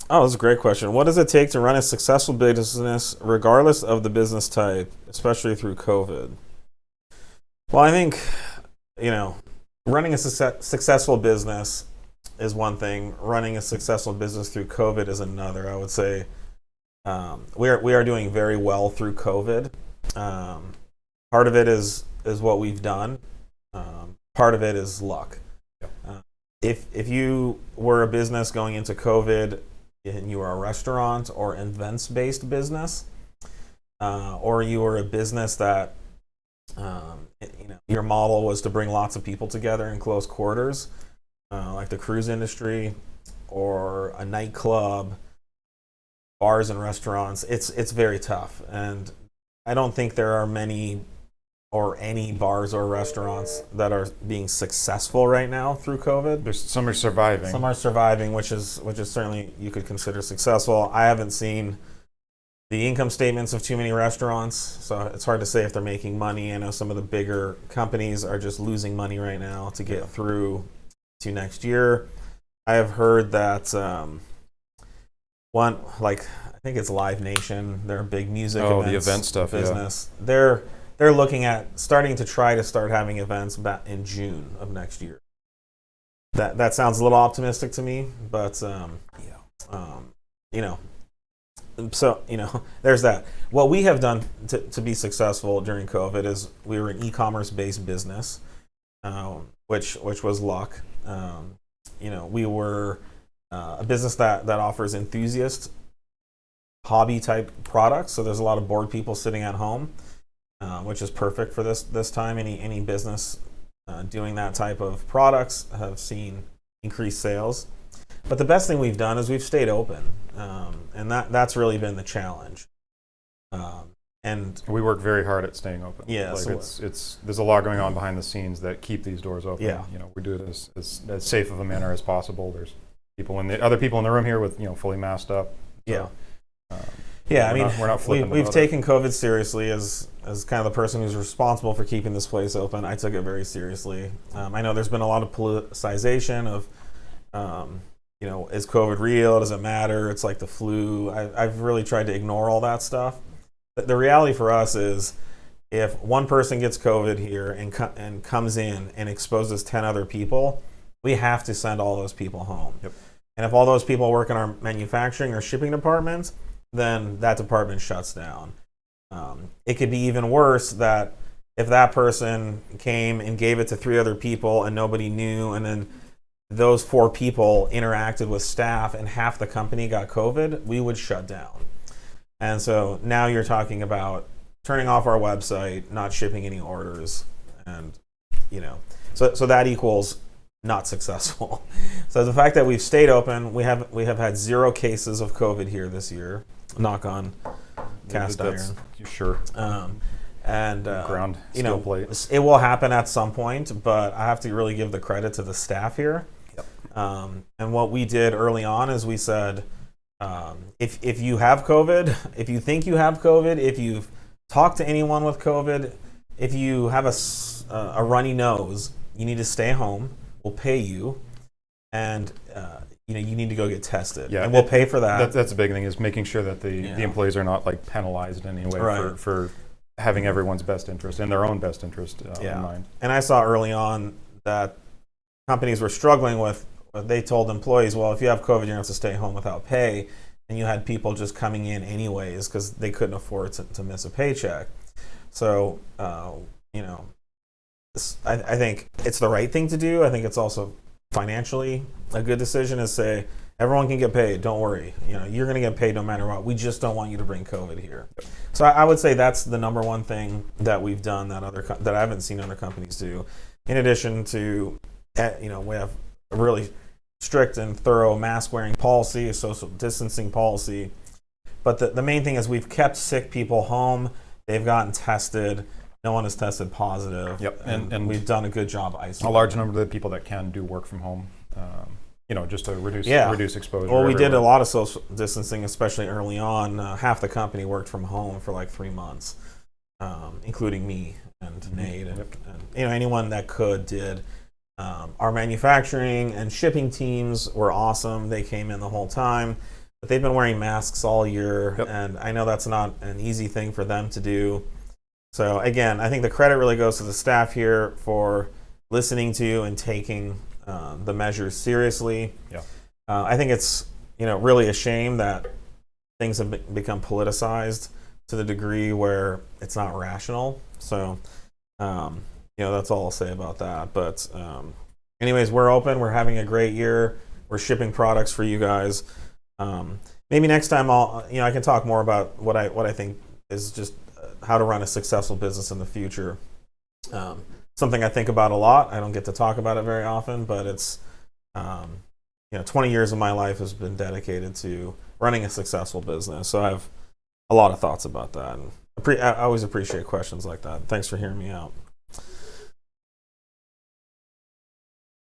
Oh, that's a great question. What does it take to run a successful business, regardless of the business type, especially through COVID? Well, I think, you know, running a successful business is one thing. Running a successful business through COVID is another. I would say we are doing very well through COVID. Um, Part of it is what we've done. Part of it is luck. Yep. If you were a business going into COVID and you were a restaurant or events-based business, or you were a business that your model was to bring lots of people together in close quarters, like the cruise industry or a nightclub, bars and restaurants, it's very tough. And I don't think there are many or any bars or restaurants that are being successful right now through COVID. There's some are surviving. Some are surviving, which is certainly you could consider successful. I haven't seen the income statements of too many restaurants, so it's hard to say if they're making money. I know some of the bigger companies are just losing money right now to get through to next year. I have heard that one, like I think it's Live Nation, they're a big music events the event stuff business. Yeah. They're looking at starting to start having events back in June of next year. That sounds a little optimistic to me, but you know, so there's that. What we have done to be successful during COVID is we were an e-commerce based business, which was luck. We were a business that offers enthusiast hobby type products. So there's a lot of bored people sitting at home, which is perfect for this time. Any business doing that type of products have seen increased sales. But the best thing we've done is we've stayed open, and that's really been the challenge. And we work very hard at staying open. Yeah, like so there's a lot going on behind the scenes that keep these doors open. Yeah. We do it as safe of a manner as possible. There's other people in the room here with fully masked up. So, yeah. We're not flipping. We've taken COVID seriously as kind of the person who's responsible for keeping this place open. I took it very seriously. I know there's been a lot of politicization of, is COVID real? Does it matter? It's like the flu. I've really tried to ignore all that stuff. But the reality for us is, if one person gets COVID here and comes in and exposes 10 other people, we have to send all those people home. Yep. And if all those people work in our manufacturing or shipping departments, then that department shuts down. It could be even worse that if that person came and gave it to 3 other people and nobody knew, and then those 4 people interacted with staff and half the company got COVID, we would shut down. And so now you're talking about turning off our website, not shipping any orders, and so that equals not successful. So the fact that we've stayed open, we have had 0 cases of COVID here this year. Knock on cast iron. Sure. Ground steel plate. It will happen at some point, but I have to really give the credit to the staff here. Yep. And what we did early on is we said, if you have COVID, if you think you have COVID, if you've talked to anyone with COVID, if you have a runny nose, you need to stay home. We'll pay you, and you need to go get tested. Yeah, and we'll pay for that. That's a big thing, is making sure that the employees are not like penalized in any way for having everyone's best interest and their own best interest in mind. And I saw early on that companies were struggling with. They told employees, well, if you have COVID, you're going to have to stay home without pay. And you had people just coming in anyways because they couldn't afford to miss a paycheck. So, I think it's the right thing to do. I think it's also financially a good decision to say, everyone can get paid. Don't worry. You're going to get paid no matter what. We just don't want you to bring COVID here. So I would say that's the number one thing that we've done that I haven't seen other companies do. In addition to, we have a really strict and thorough mask wearing policy, a social distancing policy. But the main thing is we've kept sick people home. They've gotten tested. No one has tested positive. Yep. And we've done a good job isolating. A large number of the people that can do work from home, just to reduce exposure. Well, we did a lot of social distancing, especially early on. Half the company worked from home for like 3 months, including me and Nate. And anyone that could did. Our manufacturing and shipping teams were awesome. They came in the whole time. but they've been wearing masks all year, Yep. and I know that's not an easy thing for them to do. So again, I think the credit really goes to the staff here for listening to and taking the measures seriously. Yeah. I think it's really a shame that things have become politicized to the degree where it's not rational. So that's all I'll say about that. But anyways, we're open. We're having a great year. We're shipping products for you guys. Maybe next time I can talk more about what I think is just how to run a successful business in the future. Something I think about a lot. I don't get to talk about it very often, but it's 20 years of my life has been dedicated to running a successful business. So I have a lot of thoughts about that. And I always appreciate questions like that. Thanks for hearing me out.